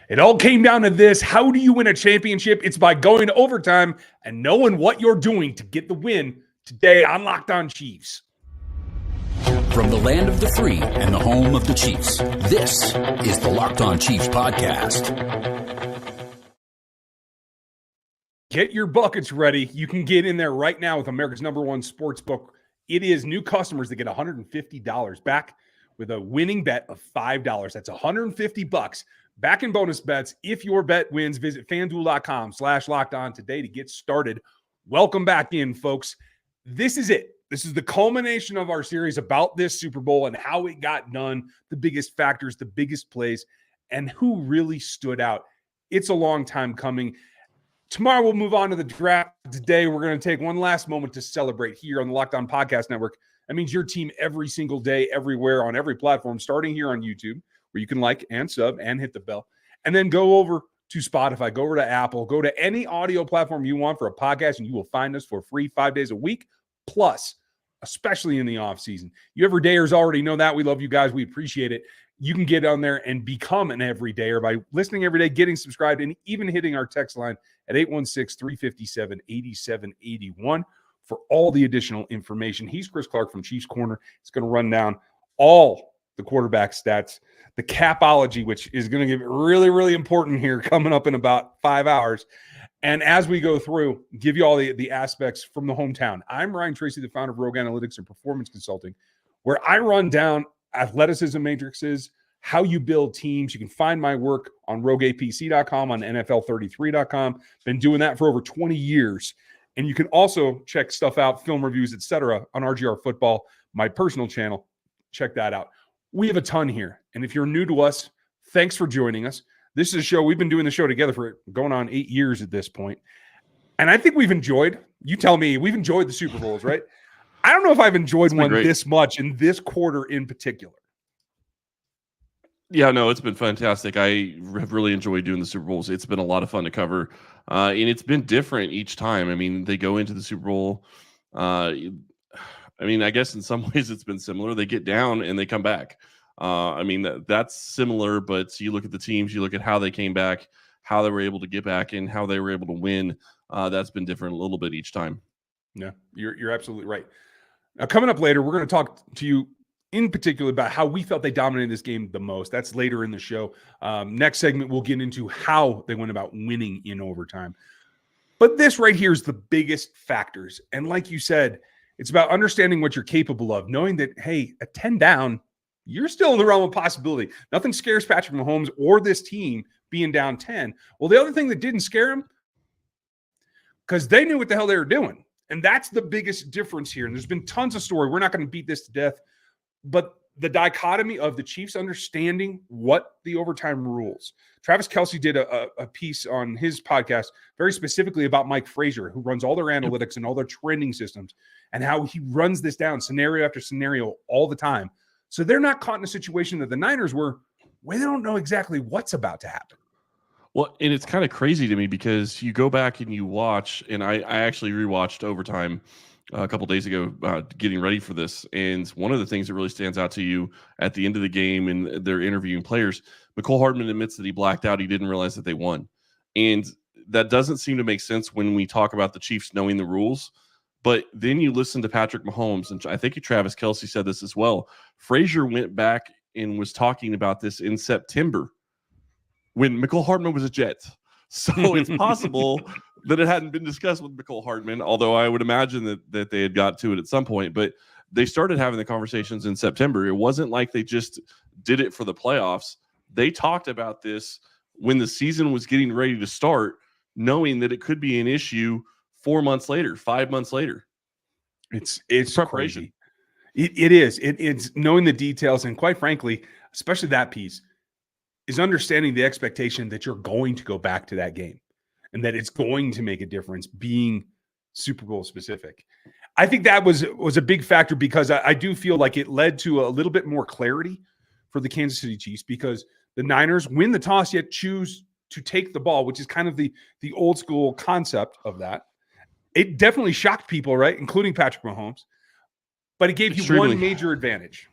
It all came down to this. How do you win a championship? It's by going to overtime and knowing what you're doing to get the win today on Locked On Chiefs. From the land of the free and the home of the Chiefs, this is the Locked On Chiefs podcast. Get your buckets ready. You can get in there right now with America's #1 Sportsbook. It is new customers that get $150 back with a winning bet of $5. That's $150 back in bonus bets. If your bet wins, visit FanDuel.com/LockedOn today to get started. Welcome back in, folks. This is it. This is the culmination of our series about this Super Bowl and how it got done, the biggest factors, the biggest plays, and who really stood out. It's a long time coming. Tomorrow we'll move on to the draft. Today we're going to take one last moment to celebrate here on the Locked On Podcast Network. That means your team every single day, everywhere, on every platform, starting here on YouTube, where you can like and sub and hit the bell. And then go over to Spotify, go over to Apple, go to any audio platform you want for a podcast, and you will find us for free 5 days a week, plus, especially in the off season. You everydayers already know that. We love you guys. We appreciate it. You can get on there and become an everydayer by listening every day, getting subscribed, and even hitting our text line at 816-357-8781 for all the additional information. He's Chris Clark from Chiefs Corner. He's going to run down all the quarterback stats, the capology, which is going to get really, really important here coming up in about 5 hours. And as we go through, give you all the aspects from the hometown. I'm Ryan Tracy, the founder of Rogue Analytics and Performance Consulting, where I run down athleticism matrices, how you build teams. You can find my work on rogueapc.com, on NFL33.com. Been doing that for over 20 years. And you can also check stuff out, film reviews, etc., on RGR Football, my personal channel. Check that out. We have a ton here. And if you're new to us, thanks for joining us. This is a show. We've been doing the show together for going on 8 years at this point. And I think we've enjoyed, you tell me, we've enjoyed the Super Bowls, right? I don't know if I've enjoyed one this much in this quarter in particular. Yeah, no, it's been fantastic. I have really enjoyed doing the Super Bowls. It's been a lot of fun to cover. And it's been different each time. I mean, they go into the Super Bowl. I guess in some ways it's been similar. They get down and they come back. That's similar, but you look at the teams, you look at how they came back, how they were able to get back, and how they were able to win. That's been different a little bit each time. Yeah, you're absolutely right. Now, coming up later, we're going to talk to you in particular about how we felt they dominated this game the most. That's later in the show. Next segment, we'll get into how they went about winning in overtime. But this right here is the biggest factors. And like you said, it's about understanding what you're capable of, knowing that, hey, at 10 down, you're still in the realm of possibility. Nothing scares Patrick Mahomes or this team being down 10. Well, the other thing that didn't scare him, because they knew what the hell they were doing. And that's the biggest difference here. And there's been tons of story. We're not going to beat this to death. But the dichotomy of the Chiefs understanding what the overtime rules. Travis Kelce did a piece on his podcast very specifically about Mike Frazier, who runs all their analytics and all their trending systems, and how he runs this down scenario after scenario all the time. So they're not caught in a situation that the Niners were where they don't know exactly what's about to happen. Well, and it's kind of crazy to me because you go back and you watch, and I actually rewatched overtime a couple days ago getting ready for this. And one of the things that really stands out to you at the end of the game and they're interviewing players, McCole Hardman admits that he blacked out. He didn't realize that they won. And that doesn't seem to make sense when we talk about the Chiefs knowing the rules. But then you listen to Patrick Mahomes, and I think Travis Kelce said this as well. Frazier went back and was talking about this in September when McCole Hardman was a Jet. So it's possible that it hadn't been discussed with McCole Hardman, although I would imagine that they had got to it at some point. But they started having the conversations in September. It wasn't like they just did it for the playoffs. They talked about this when the season was getting ready to start, knowing that it could be an issue 4 months later, 5 months later. It's preparation. It is. It's knowing the details, and quite frankly, especially that piece, is understanding the expectation that you're going to go back to that game and that it's going to make a difference being Super Bowl specific. I think that was a big factor because I do feel like it led to a little bit more clarity for the Kansas City Chiefs because the Niners win the toss yet choose to take the ball, which is kind of the old school concept of that. It definitely shocked people, right? Including Patrick Mahomes, but it gave you one major advantage.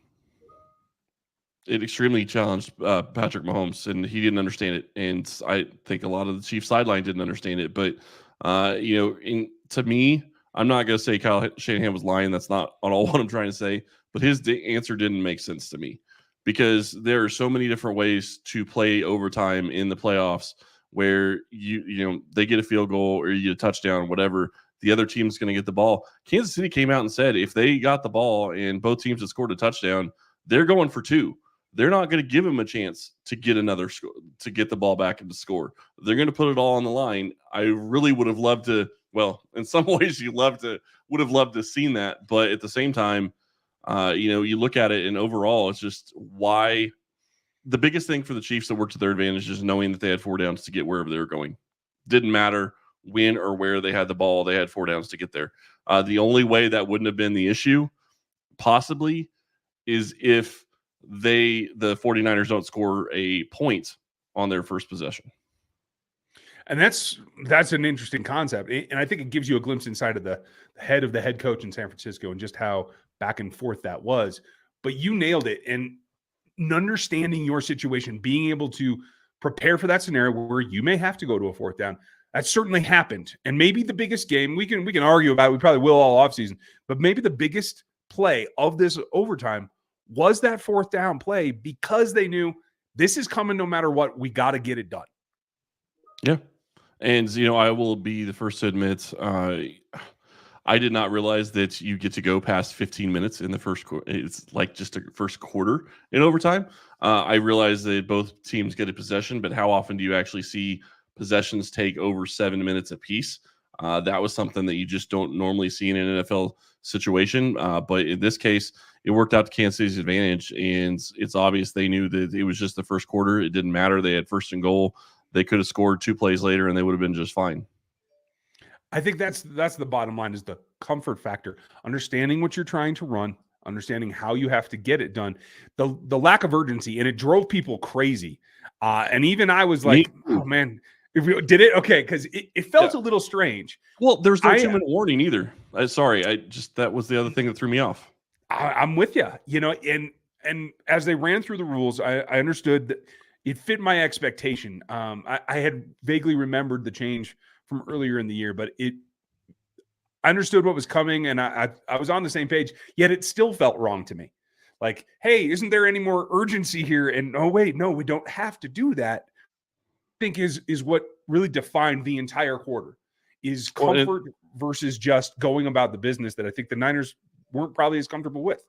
it extremely challenged Patrick Mahomes, and he didn't understand it. And I think a lot of the Chiefs sideline didn't understand it. But to me, I'm not going to say Kyle Shanahan was lying. That's not at all what I'm trying to say. But his answer didn't make sense to me, because there are so many different ways to play overtime in the playoffs where they get a field goal or you get a touchdown, whatever. The other team's going to get the ball. Kansas City came out and said if they got the ball and both teams had scored a touchdown, they're going for 2. They're not going to give them a chance to get another score, to get the ball back and to score. They're going to put it all on the line. I really would have loved to. Well, in some ways, would have loved to have seen that. But at the same time, you look at it, and overall, it's just why the biggest thing for the Chiefs that worked to their advantage is knowing that they had 4 downs to get wherever they were going. Didn't matter when or where they had the ball, they had 4 downs to get there. The only way that wouldn't have been the issue, possibly, is if the 49ers don't score a point on their first possession. And that's an interesting concept. And I think it gives you a glimpse inside of the head of the head coach in San Francisco and just how back and forth that was. But you nailed it. And understanding your situation, being able to prepare for that scenario where you may have to go to a 4th down, that certainly happened. And maybe the biggest game, we can argue about it, we probably will all offseason, but maybe the biggest play of this overtime was that 4th down play, because they knew this is coming no matter what. We got to get it done. Yeah. And, I will be the first to admit, I did not realize that you get to go past 15 minutes in the first quarter. It's like just a first quarter in overtime. I realized that both teams get a possession, but how often do you actually see possessions take over 7 minutes apiece? That was something that you just don't normally see in an NFL situation. But in this case, it worked out to Kansas City's advantage, and it's obvious they knew that it was just the first quarter. It didn't matter. They had 1st and goal. They could have scored 2 plays later, and they would have been just fine. I think that's the bottom line, is the comfort factor. Understanding what you're trying to run, understanding how you have to get it done, the lack of urgency, and it drove people crazy. And even I was like, oh man, did it? Okay, because it felt a little strange. Well, there's no 2-minute warning either. That was the other thing that threw me off. I'm with you, and as they ran through the rules, I understood that it fit my expectation. I had vaguely remembered the change from earlier in the year, but I understood what was coming, and I was on the same page, yet it still felt wrong to me. Like, hey, isn't there any more urgency here? And oh wait, no, we don't have to do that. I think is what really defined the entire quarter, is comfort versus just going about the business that I think the Niners weren't probably as comfortable with.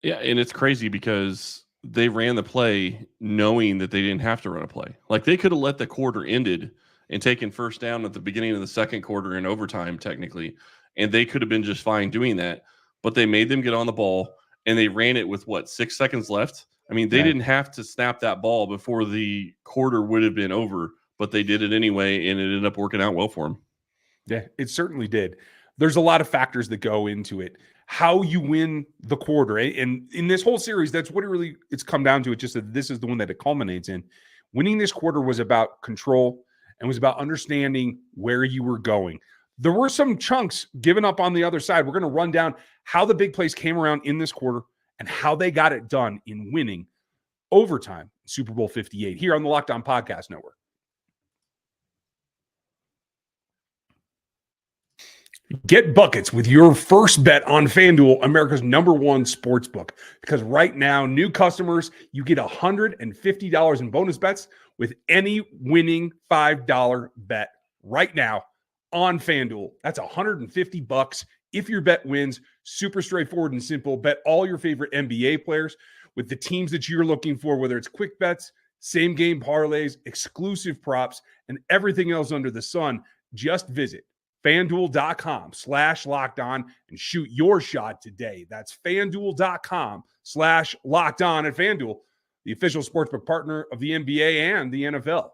Yeah, and it's crazy because they ran the play knowing that they didn't have to run a play. Like, they could have let the quarter ended and taken 1st down at the beginning of the second quarter in overtime, technically, and they could have been just fine doing that. But they made them get on the ball, and they ran it with 6 seconds left. I mean, they didn't have to snap that ball before the quarter would have been over, but they did it anyway, and it ended up working out well for them. Yeah, it certainly did. There's a lot of factors that go into it. How you win the quarter, and in this whole series, that's what it's come down to. It's just that this is the one that it culminates in. Winning this quarter was about control and was about understanding where you were going. There were some chunks given up on the other side. We're going to run down how the big plays came around in this quarter and how they got it done in winning overtime Super Bowl 58 here on the Locked On Podcast Network. Get buckets with your first bet on FanDuel, America's #1 sportsbook. Because right now, new customers, you get $150 in bonus bets with any winning $5 bet right now on FanDuel. That's $150 if your bet wins. Super straightforward and simple. Bet all your favorite NBA players with the teams that you're looking for, whether it's quick bets, same game parlays, exclusive props, and everything else under the sun. Just visit FanDuel.com/lockedon and shoot your shot today. That's FanDuel.com/lockedon at FanDuel, the official sportsbook partner of the NBA and the NFL.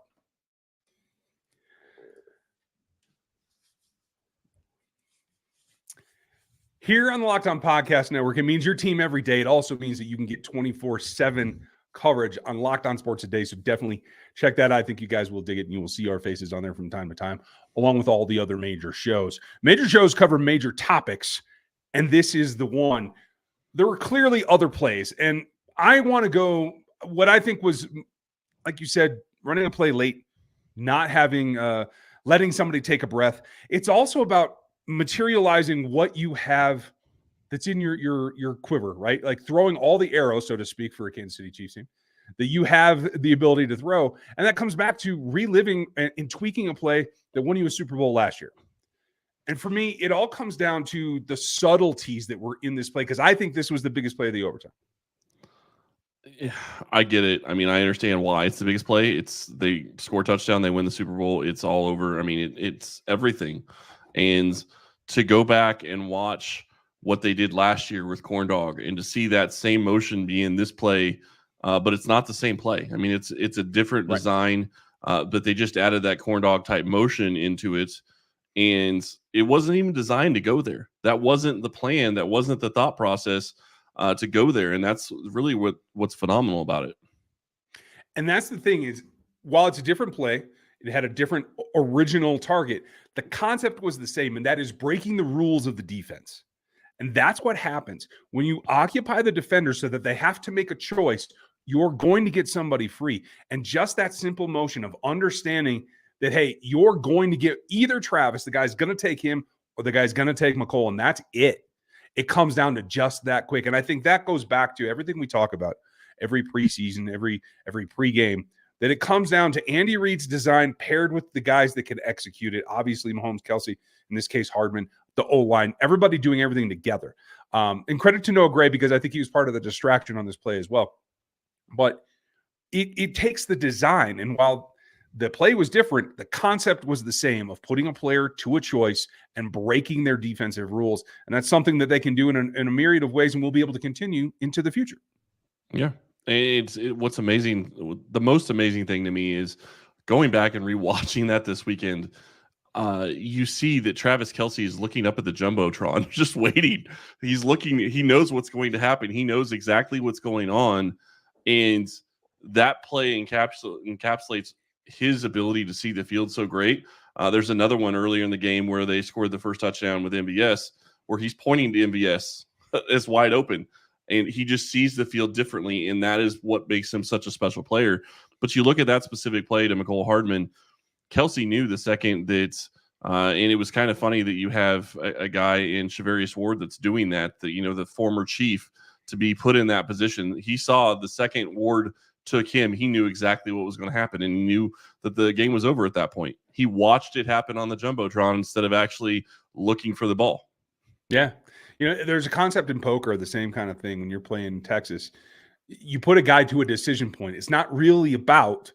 Here on the Locked On Podcast Network, it means your team every day. It also means that you can get 24/7 coverage on Locked On Sports Today. So definitely check that out. I think you guys will dig it, and you will see our faces on there from time to time, along with all the other major shows. Major shows cover major topics, and this is the one. There were clearly other plays, and I want to go what I think was, like you said, running a play late, not having letting somebody take a breath. It's also about materializing what you have that's in your quiver, right? Like throwing all the arrows, so to speak, for a Kansas City Chiefs team that you have the ability to throw. And that comes back to reliving and tweaking a play that won you a Super Bowl last year. And for me, it all comes down to the subtleties that were in this play, because I think this was the biggest play of the overtime. I get it. I mean, I understand why it's the biggest play. They score a touchdown, they win the Super Bowl. It's all over. I mean, it's everything. And to go back and watch what they did last year with Corn Dog and to see that same motion be in this play, but it's not the same play. I mean, it's a different design, but they just added that Corn Dog type motion into it. And it wasn't even designed to go there. That wasn't the plan. That wasn't the thought process to go there. And that's really what's phenomenal about it. And that's the thing is, while it's a different play, it had a different original target. The concept was the same, and that is breaking the rules of the defense. And that's what happens when you occupy the defender so that they have to make a choice. You're going to get somebody free. And just that simple motion of understanding that, hey, you're going to get either Travis, the guy's going to take him, or the guy's going to take McCole, and that's it. It comes down to just that quick. And I think that goes back to everything we talk about every preseason, every pregame, that it comes down to Andy Reid's design paired with the guys that can execute it. Obviously, Mahomes, Kelsey, in this case, Hardman, the O-line, everybody doing everything together. And credit to Noah Gray, because I think he was part of the distraction on this play as well. But it takes the design. And while the play was different, the concept was the same of putting a player to a choice and breaking their defensive rules. And that's something that they can do in a myriad of ways, and we'll be able to continue into the future. Yeah. What's amazing, the most amazing thing to me is going back and rewatching that this weekend. You see that Travis Kelsey is looking up at the Jumbotron, just waiting. He's looking, he knows what's going to happen. He knows exactly what's going on. And that play encapsulates his ability to see the field so great. There's another one earlier in the game where they scored the first touchdown with MVS, where he's pointing to MVS as wide open, and he just sees the field differently, and that is what makes him such a special player. But you look at that specific play to McCole Hardman, Kelsey knew the second that, and it was kind of funny that you have a guy in Shavarius Ward that's doing that, the former chief, to be put in that position. He saw the second Ward took him, he knew exactly what was going to happen, and he knew that the game was over at that point. He watched it happen on the Jumbotron instead of actually looking for the ball. Yeah. There's a concept in poker, the same kind of thing when you're playing Texas. You put a guy to a decision point. It's not really about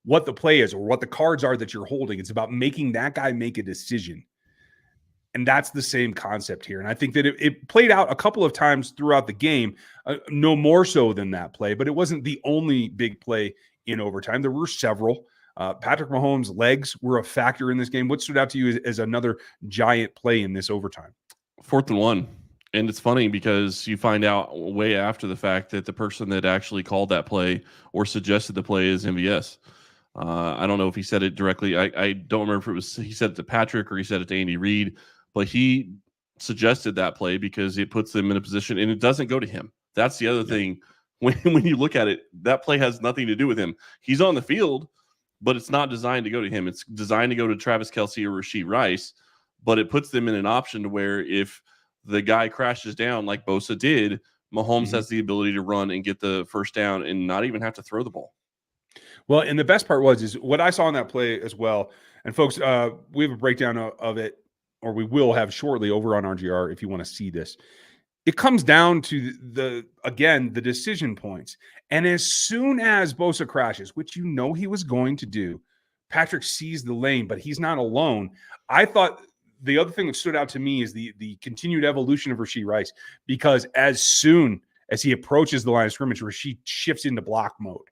what the play is or what the cards are that you're holding. It's about making that guy make a decision. And that's the same concept here. And I think that it played out a couple of times throughout the game, no more so than that play, but it wasn't the only big play in overtime. There were several. Patrick Mahomes' legs were a factor in this game. What stood out to you as another giant play in this overtime? 4th and 1. And it's funny because you find out way after the fact that the person that actually called that play or suggested the play is MVS. I don't know if he said it directly. I don't remember if it was he said it to Patrick or he said it to Andy Reid, but he suggested that play because it puts them in a position, and it doesn't go to him. That's the other thing. When you look at it, that play has nothing to do with him. He's on the field, but it's not designed to go to him. It's designed to go to Travis Kelsey or Rashee Rice, but it puts them in an option to where if the guy crashes down like Bosa did, Mahomes has the ability to run and get the first down and not even have to throw the ball. Well, and the best part is what I saw in that play as well. And folks, we have a breakdown of it, or we will have shortly over on RGR if you want to see this. It comes down to the decision points. And as soon as Bosa crashes, which he was going to do, Patrick sees the lane, but he's not alone. I thought the other thing that stood out to me is the continued evolution of Rashee Rice, because as soon as he approaches the line of scrimmage, Rashee shifts into block mode.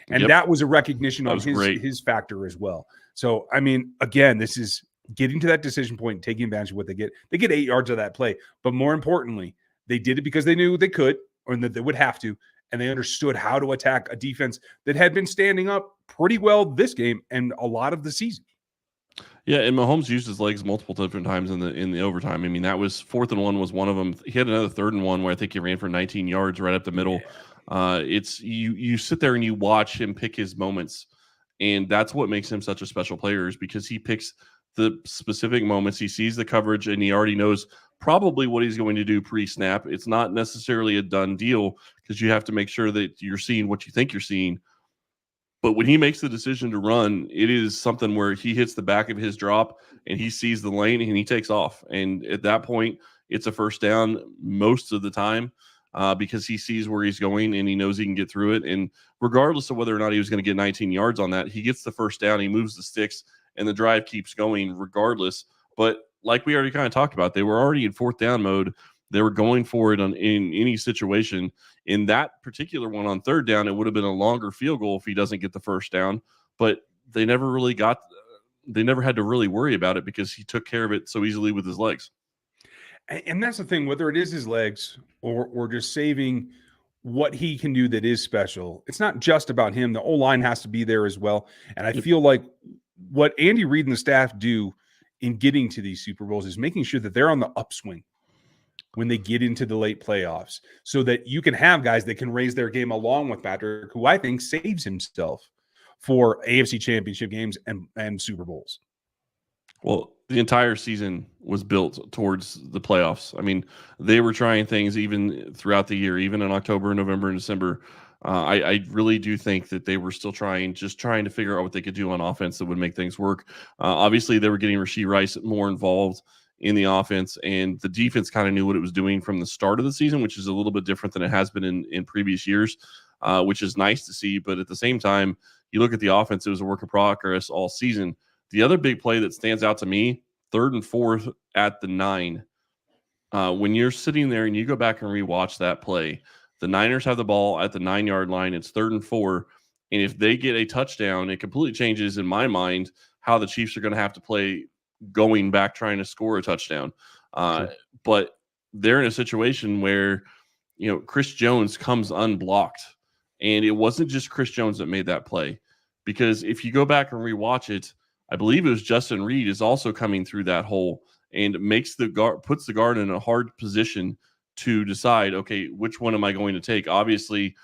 And that was a recognition of his factor as well. So, I mean, again, this is getting to that decision point and taking advantage of what they get. They get 8 yards of that play. But more importantly, they did it because they knew they could, or that they would have to, and they understood how to attack a defense that had been standing up pretty well this game and a lot of the season. Yeah, and Mahomes used his legs multiple different times in the overtime. I mean, that was 4th and 1 was one of them. He had another 3rd and 1 where I think he ran for 19 yards right up the middle. It's you sit there and you watch him pick his moments, and that's what makes him such a special player, is because he picks the specific moments. He sees the coverage and he already knows probably what he's going to do pre-snap. It's not necessarily a done deal because you have to make sure that you're seeing what you think you're seeing. But when he makes the decision to run, it is something where he hits the back of his drop and he sees the lane and he takes off. And at that point, it's a first down most of the time because he sees where he's going and he knows he can get through it. And regardless of whether or not he was going to get 19 yards on that, he gets the first down, he moves the sticks, and the drive keeps going regardless. But like we already kind of talked about, they were already in 4th down mode. They were going for it in any situation. In that particular one on 3rd down, it would have been a longer field goal if he doesn't get the first down. But they never had to really worry about it because he took care of it so easily with his legs. And that's the thing, whether it is his legs or just saving what he can do that is special, it's not just about him. The O-line has to be there as well. And I feel like what Andy Reid and the staff do in getting to these Super Bowls is making sure that they're on the upswing when they get into the late playoffs, so that you can have guys that can raise their game along with Patrick, who I think saves himself for AFC Championship games and Super Bowls. Well, the entire season was built towards the playoffs. I mean, they were trying things even throughout the year, even in October, November, and December. I really do think that they were still trying to figure out what they could do on offense that would make things work. Obviously, they were getting Rashee Rice more involved in the offense, and the defense kind of knew what it was doing from the start of the season, which is a little bit different than it has been in previous years, which is nice to see. But at the same time, you look at the offense, it was a work in progress all season. The other big play that stands out to me, 3rd and 4th at the 9. When you're sitting there and you go back and rewatch that play, the Niners have the ball at the 9-yard line. It's 3rd and 4. And if they get a touchdown, it completely changes, in my mind, how the Chiefs are going to have to play going back trying to score a touchdown. Sure. But they're in a situation where, Chris Jones comes unblocked. And it wasn't just Chris Jones that made that play. Because if you go back and rewatch it, I believe it was Justin Reed is also coming through that hole and puts the guard in a hard position to decide, okay, which one am I going to take? Obviously,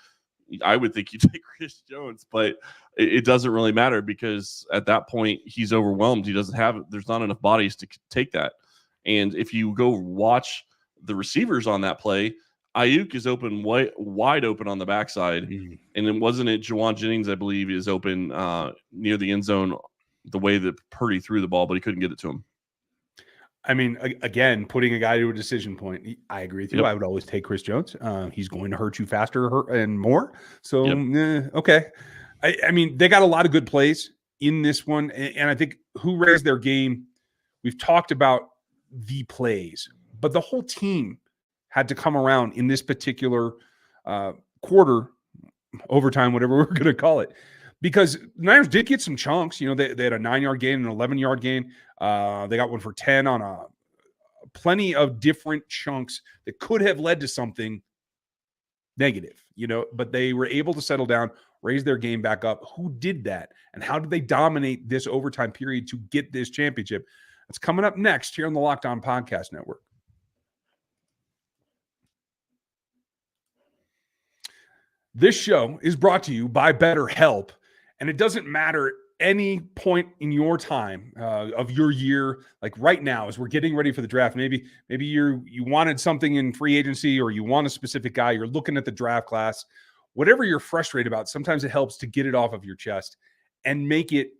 I would think you take Chris Jones, but it doesn't really matter because at that point he's overwhelmed. There's not enough bodies to take that. And if you go watch the receivers on that play, Ayuk is open, wide open on the backside. And then wasn't it Juwan Jennings, I believe, is open near the end zone the way that Purdy threw the ball, but he couldn't get it to him. I mean, again, putting a guy to a decision point, I agree with you. Yep. I would always take Chris Jones. He's going to hurt you faster and more. So, okay. I mean, they got a lot of good plays in this one. And I think who raised their game, we've talked about the plays, but the whole team had to come around in this particular quarter, overtime, whatever we're going to call it. Because the Niners did get some chunks. They had a 9-yard gain and an 11-yard gain. They got one for 10 on plenty of different chunks that could have led to something negative, but they were able to settle down, raise their game back up. Who did that? And how did they dominate this overtime period to get this championship? That's coming up next here on the Locked On Podcast Network. This show is brought to you by BetterHelp. And it doesn't matter any point in your time of your year, like right now, as we're getting ready for the draft. Maybe you wanted something in free agency, or you want a specific guy. You're looking at the draft class. Whatever you're frustrated about, sometimes it helps to get it off of your chest and make it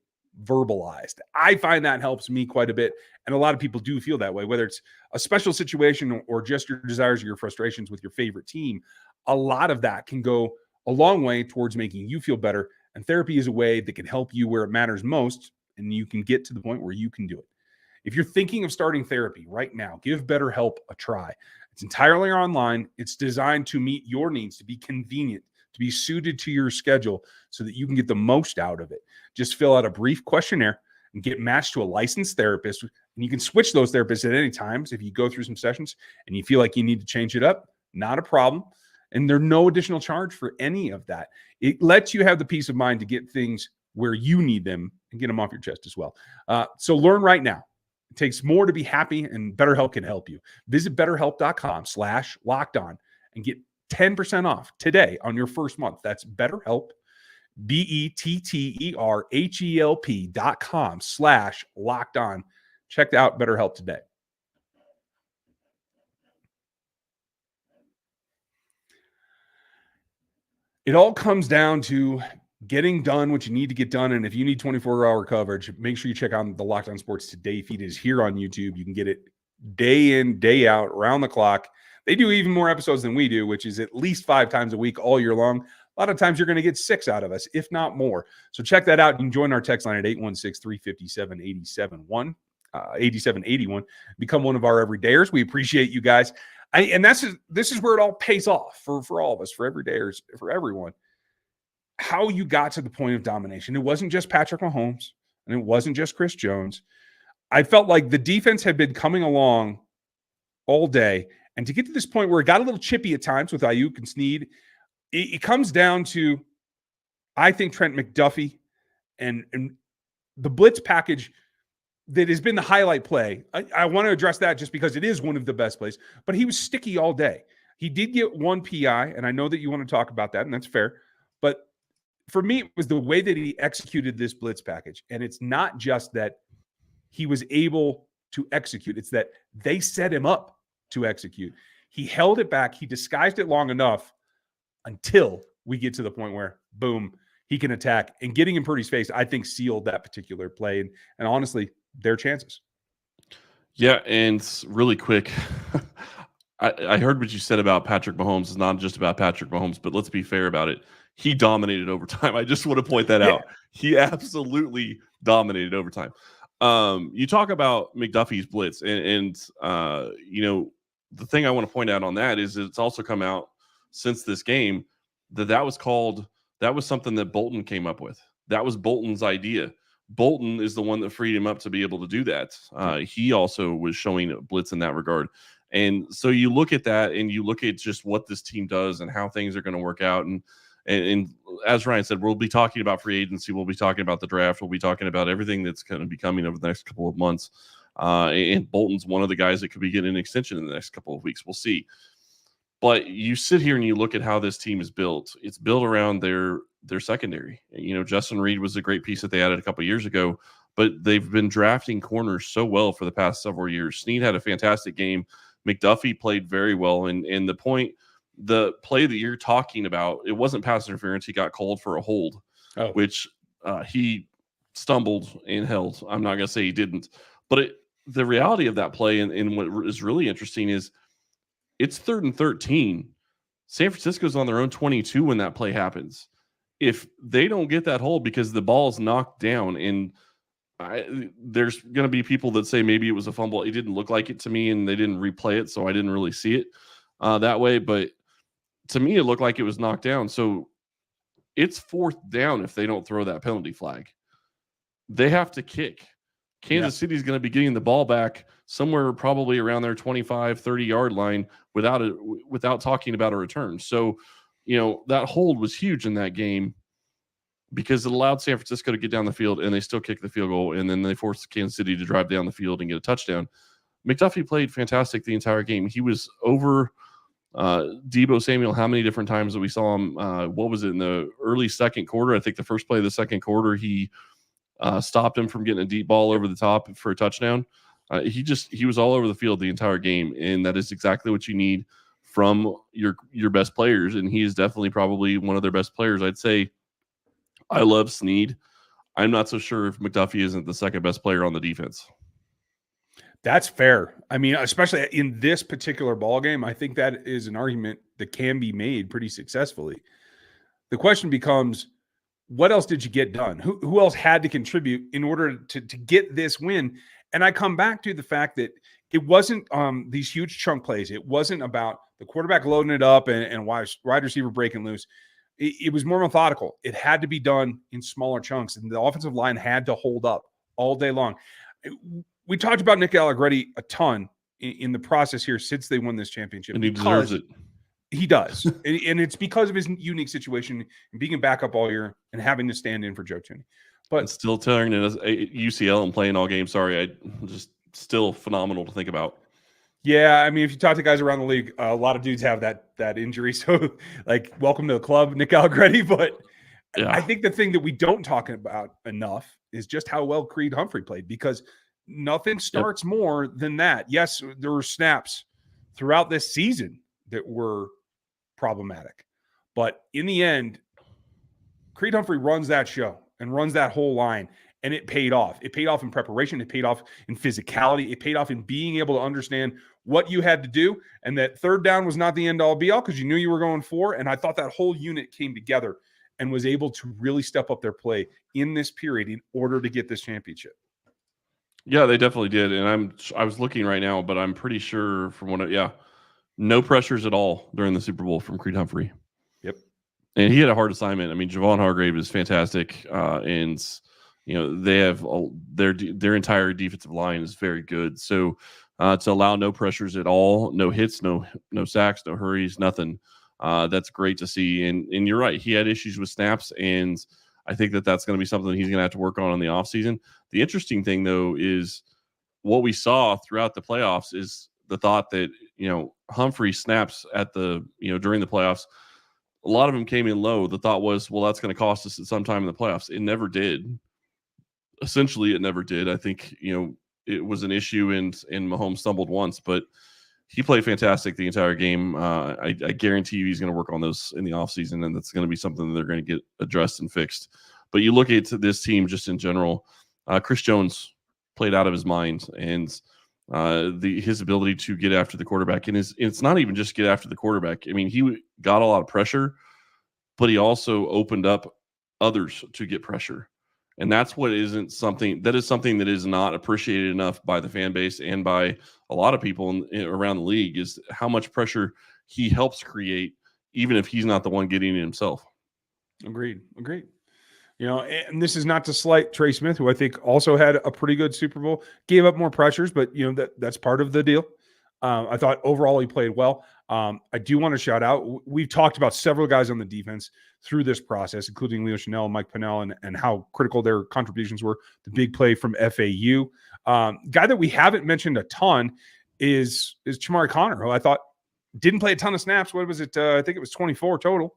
verbalized. I find that helps me quite a bit, and a lot of people do feel that way. Whether it's a special situation or just your desires or your frustrations with your favorite team, a lot of that can go a long way towards making you feel better. And therapy is a way that can help you where it matters most, and you can get to the point where you can do it. If you're thinking of starting therapy right now, give BetterHelp a try. It's entirely online. It's designed to meet your needs, to be convenient, to be suited to your schedule so that you can get the most out of it. Just fill out a brief questionnaire and get matched to a licensed therapist. And you can switch those therapists at any time. So if you go through some sessions and you feel like you need to change it up, not a problem. And there's no additional charge for any of that. It lets you have the peace of mind to get things where you need them and get them off your chest as well. So learn right now. It takes more to be happy, and BetterHelp can help you. Visit BetterHelp.com/lockedon and get 10% off today on your first month. That's BetterHelp, BetterHelp.com/lockedon. Check out BetterHelp today. It all comes down to getting done what you need to get done. And if you need 24-hour coverage, make sure you check out the Locked On Sports Today feed. It is here on YouTube. You can get it day in, day out, around the clock. They do even more episodes than we do, which is at least 5 times a week all year long. A lot of times you're going to get 6 out of us, if not more. So check that out. You can join our text line at 816-357-8781. Become one of our everydayers. We appreciate you guys. This is where it all pays off for all of us, for everydayers, for everyone. How you got to the point of domination. It wasn't just Patrick Mahomes, and it wasn't just Chris Jones. I felt like the defense had been coming along all day, and to get to this point where it got a little chippy at times with Ayuk and Snead, it comes down to, I think, Trent McDuffie and the blitz package that has been the highlight play. I want to address that just because it is one of the best plays, but he was sticky all day. He did get 1 PI, and I know that you want to talk about that, and that's fair. But for me, it was the way that he executed this blitz package. And it's not just that he was able to execute. It's that they set him up to execute. He held it back. He disguised it long enough until we get to the point where, boom, he can attack. And getting in Purdy's face, I think, sealed that particular play. And honestly, their chances. Yeah, and really quick, I heard what you said about Patrick Mahomes. It's not just about Patrick Mahomes, but let's be fair about it. He dominated overtime. I just want to point that out. He absolutely dominated overtime. You talk about McDuffie's blitz, and you know, the thing I want to point out on that is it's also come out since this game that was something that Bolton came up with. That was Bolton's idea. Bolton is the one that freed him up to be able to do that. He also was showing a blitz in that regard. And so you look at that and you look at just what this team does and how things are going to work out. And as Ryan said, we'll be talking about free agency. We'll be talking about the draft. We'll be talking about everything that's going to be coming over the next couple of months. And Bolton's one of the guys that could be getting an extension in the next couple of weeks. We'll see. But you sit here and you look at how this team is built. It's built around their secondary. You know, Justin Reed was a great piece that they added a couple of years ago, but they've been drafting corners so well for the past several years. Snead had a fantastic game. McDuffie played very well. And the play that you're talking about, it wasn't pass interference. He got called for a hold, which he stumbled and held. I'm not going to say he didn't. But the reality of that play and what is really interesting is it's 3rd and 13. San Francisco's on their own 22 when that play happens. If they don't get that hold because the ball is knocked down, and there's going to be people that say maybe it was a fumble. It didn't look like it to me, and they didn't replay it, so I didn't really see it that way. But to me, it looked like it was knocked down. So it's 4th down if they don't throw that penalty flag. They have to kick. Kansas City is going to be getting the ball back somewhere probably around their 25, 30-yard line without talking about a return. So, you know, that hold was huge in that game because it allowed San Francisco to get down the field, and they still kick the field goal, and then they forced Kansas City to drive down the field and get a touchdown. McDuffie played fantastic the entire game. He was over Deebo Samuel how many different times that we saw him. What was it, in the early second quarter? I think the first play of the second quarter, he stopped him from getting a deep ball over the top for a touchdown. He was all over the field the entire game, and that is exactly what you need from your best players, and he is definitely probably one of their best players. I'd say I love Snead. I'm not so sure if McDuffie isn't the second best player on the defense. That's fair. I mean, especially in this particular ball game, I think that is an argument that can be made pretty successfully. The question becomes, what else did you get done? Who else had to contribute in order to get this win? And I come back to the fact that it wasn't these huge chunk plays. It wasn't about the quarterback loading it up and wide receiver breaking loose. It was more methodical. It had to be done in smaller chunks, and the offensive line had to hold up all day long. We talked about Nick Allegretti a ton in the process here since they won this championship. And he deserves it. He does. And it's because of his unique situation and being a backup all year and having to stand in for Joe Tooney. But still tearing it as a UCL and playing all game. Sorry, I just still phenomenal to think about. Yeah, I mean, if you talk to guys around the league, a lot of dudes have that injury. So, like, welcome to the club, Nick Allegretti. But yeah. I think the thing that we don't talk about enough is just how well Creed Humphrey played, because nothing starts more than that. Yes, there were snaps throughout this season that were problematic, but in the end, Creed Humphrey runs that show and runs that whole line, and it paid off. It paid off in preparation. It paid off in physicality. It paid off in being able to understand what you had to do, and that third down was not the end-all be-all because you knew you were going for. And I thought that whole unit came together and was able to really step up their play in this period in order to get this championship. Yeah, they definitely did. And I was looking right now, but I'm pretty sure from no pressures at all during the Super Bowl from Creed Humphrey. Yep. And he had a hard assignment. I mean, Javon Hargrave is fantastic. And they have their entire defensive line is very good. So to allow no pressures at all, no hits, no sacks, no hurries, nothing. That's great to see. And you're right. He had issues with snaps, and I think that's going to be something he's going to have to work on in the offseason. The interesting thing, though, is what we saw throughout the playoffs is the thought that, Humphrey snaps at during the playoffs, a lot of them came in low. The thought was, well, that's going to cost us at some time in the playoffs. It never did. Essentially, it never did. I think, it was an issue and Mahomes stumbled once, but he played fantastic the entire game. I guarantee you he's going to work on those in the offseason, and that's going to be something that they're going to get addressed and fixed. But you look at this team just in general, Chris Jones played out of his mind, and his ability to get after the quarterback. And it's not even just get after the quarterback. I mean, he got a lot of pressure, but he also opened up others to get pressure. And that's something that is not appreciated enough by the fan base and by a lot of people around the league, is how much pressure he helps create, even if he's not the one getting it himself. Agreed. And this is not to slight Trey Smith, who I think also had a pretty good Super Bowl, gave up more pressures, but that's part of the deal. I thought overall he played well. I do want to shout out, we've talked about several guys on the defense through this process, including Leo Chanel, Mike Pennell, and how critical their contributions were. The big play from FAU. Guy that we haven't mentioned a ton is Chamari Connor, who I thought didn't play a ton of snaps. What was it? I think it was 24 total,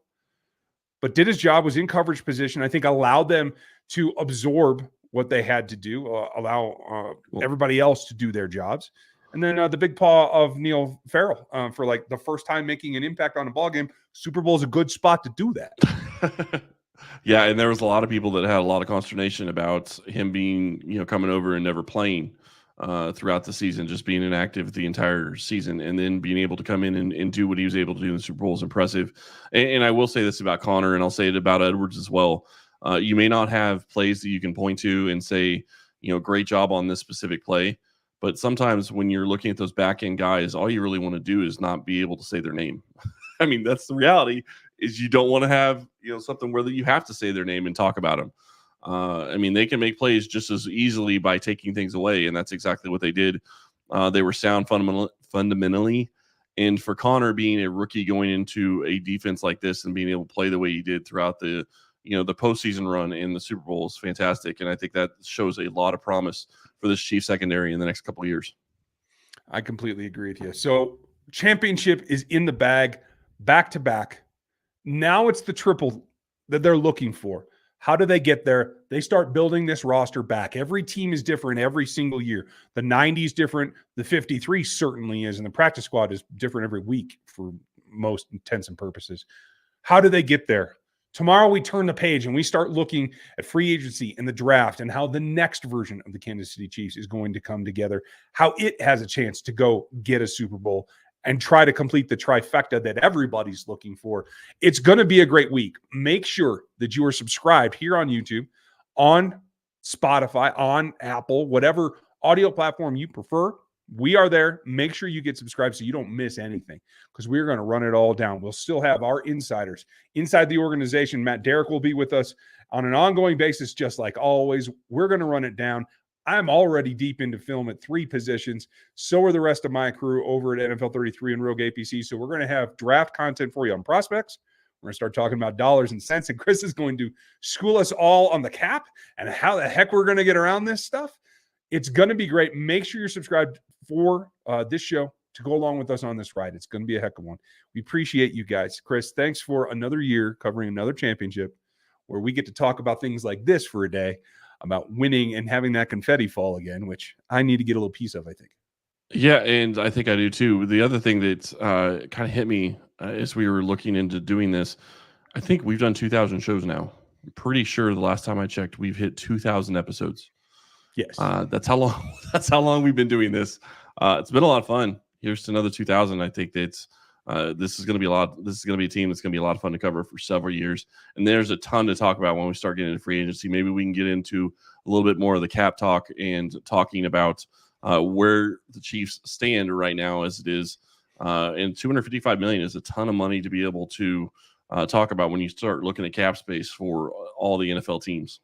but did his job, was in coverage position. I think allowed them to absorb what they had to do, allow everybody else to do their jobs. And then the big paw of Neil Farrell for like the first time making an impact on a ball game. Super Bowl is a good spot to do that. Yeah, and there was a lot of people that had a lot of consternation about him being, coming over and never playing throughout the season, just being inactive the entire season, and then being able to come in and do what he was able to do in the Super Bowl is impressive. And I will say this about Connor, and I'll say it about Edwards as well. You may not have plays that you can point to and say, great job on this specific play. But sometimes when you're looking at those back end guys, all you really want to do is not be able to say their name. I mean, that's the reality, is you don't want to have, something where you have to say their name and talk about them. I mean, they can make plays just as easily by taking things away. And that's exactly what they did. They were sound fundamentally. And for Connor being a rookie going into a defense like this and being able to play the way he did throughout the postseason run in the Super Bowl is fantastic. And I think that shows a lot of promise for this Chiefs secondary in the next couple of years. I completely agree with you. So championship is in the bag, back to back. Now it's the triple that they're looking for. How do they get there? They start building this roster back. Every team is different every single year. The 90 is different. The 53 certainly is. And the practice squad is different every week for most intents and purposes. How do they get there? Tomorrow we turn the page and we start looking at free agency and the draft and how the next version of the Kansas City Chiefs is going to come together, how it has a chance to go get a Super Bowl and try to complete the trifecta that everybody's looking for. It's going to be a great week. Make sure that you are subscribed here on YouTube, on Spotify, on Apple, whatever audio platform you prefer. We are there. Make sure you get subscribed so you don't miss anything, because we're going to run it all down. We'll still have our insiders inside the organization. Matt Derrick will be with us on an ongoing basis, just like always. We're going to run it down. I'm already deep into film at 3 positions. So are the rest of my crew over at NFL 33 and Rogue APC. So we're going to have draft content for you on prospects. We're going to start talking about dollars and cents. And Chris is going to school us all on the cap and how the heck we're going to get around this stuff. It's going to be great. Make sure you're subscribed for this show to go along with us on this ride. It's going to be a heck of one. We appreciate you guys. Chris, thanks for another year covering another championship where we get to talk about things like this for a day, about winning and having that confetti fall again, which I need to get a little piece of, I think. Yeah, and I think I do too. The other thing that kind of hit me as we were looking into doing this, I think we've done 2,000 shows now. I'm pretty sure the last time I checked, we've hit 2,000 episodes. Yes. That's how long. That's how long we've been doing this. It's been a lot of fun. Here's to another 2,000. I think that's this is going to be a lot. This is going to be a team that's going to be a lot of fun to cover for several years. And there's a ton to talk about when we start getting into free agency. Maybe we can get into a little bit more of the cap talk and talking about where the Chiefs stand right now as it is. And $255 million is a ton of money to be able to talk about when you start looking at cap space for all the NFL teams.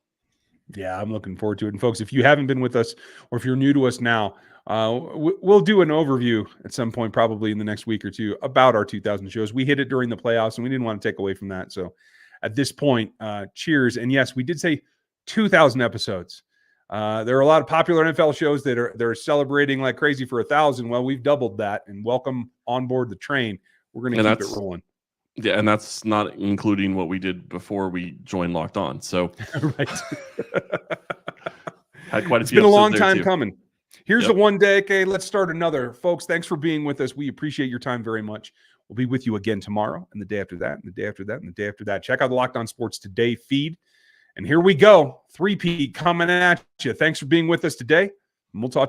Yeah, I'm looking forward to it. And folks, if you haven't been with us or if you're new to us now, we'll do an overview at some point, probably in the next week or two, about our 2,000 shows. We hit it during the playoffs, and we didn't want to take away from that. So at this point, cheers. And yes, we did say 2,000 episodes. There are a lot of popular NFL shows that are celebrating like crazy for 1,000. Well, we've doubled that, and welcome on board the train. We're going to keep it rolling. Yeah, and that's not including what we did before we joined Locked On. So right. Had quite a It's few. been a long time coming. Here's Yep. a one day. Okay, let's start another. Folks, thanks for being with us. We appreciate your time very much. We'll be with you again tomorrow and the day after that and the day after that and the day after that. Check out the Locked On Sports Today feed. And here we go. 3P coming at you. Thanks for being with us today. And we'll talk